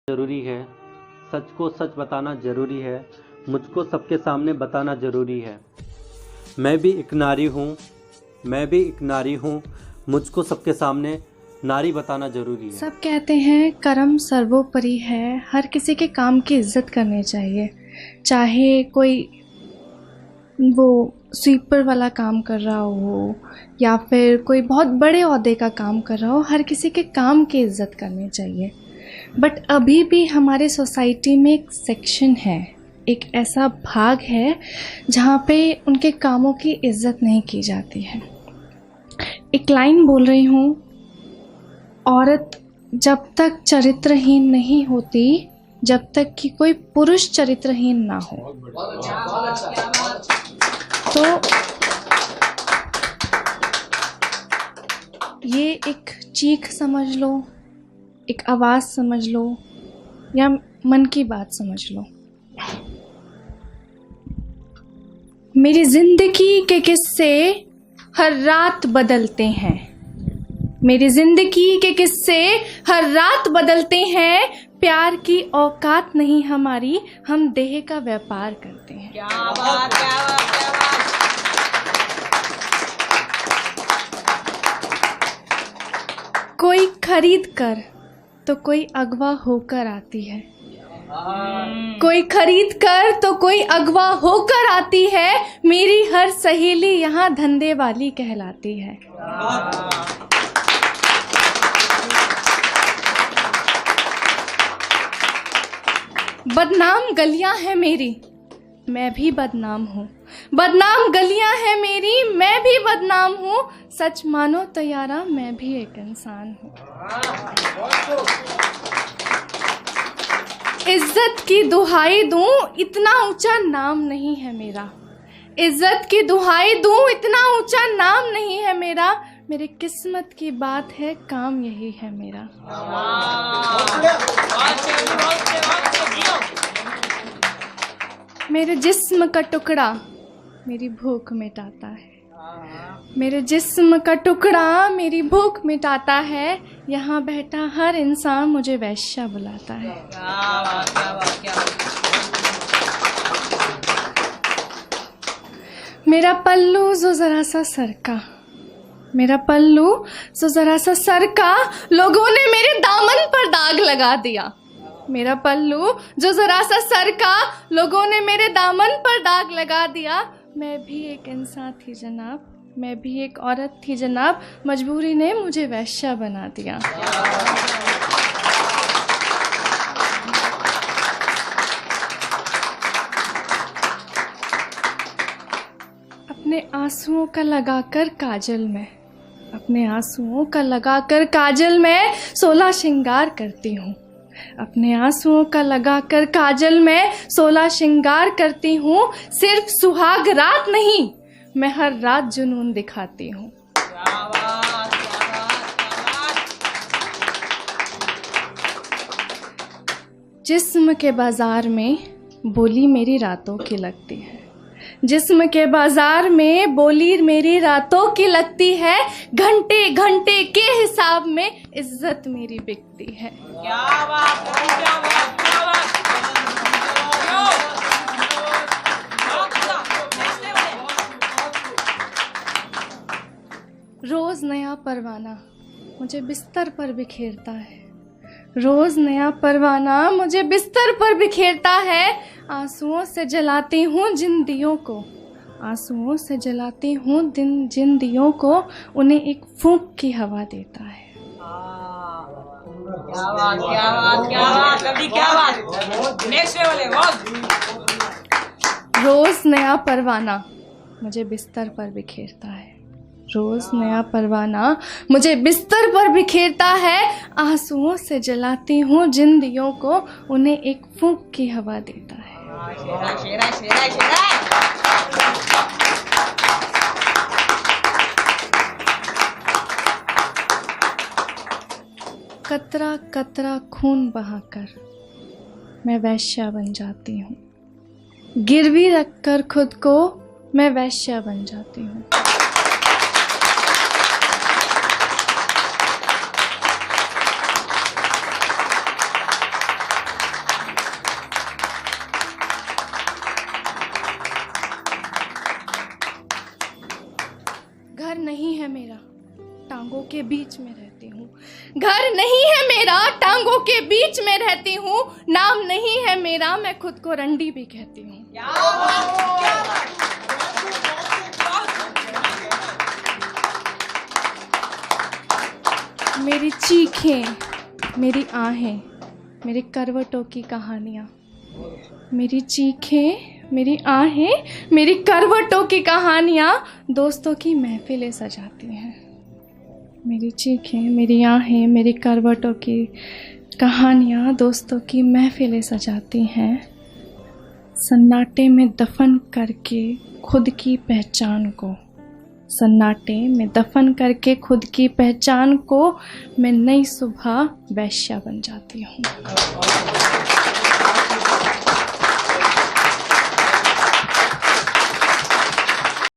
ज़रूरी है, सच को सच बताना ज़रूरी है, मुझको सबके सामने बताना ज़रूरी है। मैं भी एक नारी हूँ, मुझको सबके सामने नारी बताना ज़रूरी है। सब कहते हैं कर्म सर्वोपरि है, हर किसी के काम की इज्जत करनी चाहिए। चाहे कोई वो स्वीपर वाला काम कर रहा हो या फिर कोई बहुत बड़े ओहदे का काम कर रहा हो, हर किसी के काम की इज्जत करनी चाहिए। बट अभी भी हमारे सोसाइटी में एक सेक्शन है, एक ऐसा भाग है जहाँ पे उनके कामों की इज्जत नहीं की जाती है। एक लाइन बोल रही हूँ, औरत जब तक चरित्रहीन नहीं होती जब तक कि कोई पुरुष चरित्रहीन ना हो। तो ये एक चीख समझ लो, एक आवाज़ समझ लो या मन की बात समझ लो। मेरी जिंदगी के किस्से हर रात बदलते हैं, मेरी जिंदगी के किस्से हर रात बदलते हैं। प्यार की औकात नहीं हमारी, हम देह का व्यापार करते हैं। क्या बात, क्या बात, क्या बात। कोई खरीद कर तो कोई अगवा होकर आती है, कोई खरीद कर तो कोई अगवा होकर आती है। मेरी हर सहेली यहाँ धंधे वाली कहलाती है। बदनाम गलियां हैं मेरी, मैं भी बदनाम हूँ। बदनाम गलियां हैं मेरी, मैं भी बदनाम हूँ। सच मानो तो यारा, मैं भी एक इंसान हूँ। इज्जत की दुहाई दूं, इतना ऊंचा नाम नहीं है मेरा। इज्जत की दुहाई दूं, इतना ऊंचा नाम नहीं है मेरा। मेरी किस्मत की बात है, काम यही है मेरा। मेरे जिस्म का टुकड़ा मेरी भूख मिटाता है, मेरे जिस्म का टुकड़ा मेरी भूख मिटाता है। यहाँ बैठा हर इंसान मुझे वैश्या बुलाता है। मेरा पल्लू जो जरा सा सरका, मेरा पल्लू जो जरा सा सरका, लोगों ने मेरे दामन पर दाग लगा दिया। मेरा पल्लू जो जरा सा सरका, लोगों ने मेरे दामन पर दाग लगा दिया। मैं भी एक इंसान थी जनाब, मैं भी एक औरत थी जनाब, मजबूरी ने मुझे वैश्या बना दिया। अपने आंसुओं का लगाकर काजल में, अपने आंसुओं का लगाकर काजल में 16 श्रृंगार करती हूँ। अपने आंसुओं का लगाकर काजल में 16 श्रृंगार करती हूँ। सिर्फ सुहाग रात नहीं, मैं हर रात जुनून दिखाती हूँ। जिस्म के बाजार में बोली मेरी रातों की लगती है, जिस्म के बाजार में बोली मेरी रातों की लगती है। घंटे घंटे के हिसाब में इज्जत मेरी बिकती है। क्या बात, क्या बात, क्या बात। रोज नया परवाना मुझे बिस्तर पर बिखेरता है, रोज नया परवाना मुझे बिस्तर पर बिखेरता है। आंसुओं से जलाती हूँ जिन दियों को, आंसुओं से जलाती हूँ जिन दियों को, उन्हें एक फूंक की हवा देता है। क्या बात, क्या बात, क्या बात, लवली, क्या बात। नेक्स्ट लेवल है, रोज नया परवाना मुझे बिस्तर पर बिखेरता है, रोज नया परवाना मुझे बिस्तर पर बिखेरता है। आंसुओं से जलाती हूँ जिन दियों को, उन्हें एक फूंक की हवा देता है। शेरा, शेरा, शेरा, शेरा। कतरा कतरा खून बहाकर मैं वैश्या बन जाती हूँ, गिरवी रखकर खुद को मैं वैश्या बन जाती हूँ। के बीच में रहती हूँ। घर नहीं है मेरा, टांगों के बीच में रहती हूँ। नाम नहीं है मेरा, मैं खुद को रंडी भी कहती हूँ। मेरी चीखें, मेरी आहें, मेरी करवटों की कहानियाँ। मेरी चीखें, मेरी आहें, मेरी करवटों की कहानियाँ दोस्तों की महफिलें सजाती हैं। मेरी चीखें, मेरी आहें, मेरी करवटों की कहानियाँ दोस्तों की महफिलें सजाती हैं। सन्नाटे में दफन करके खुद की पहचान को, सन्नाटे में दफन करके खुद की पहचान को मैं नई सुबह वैश्या बन जाती हूँ।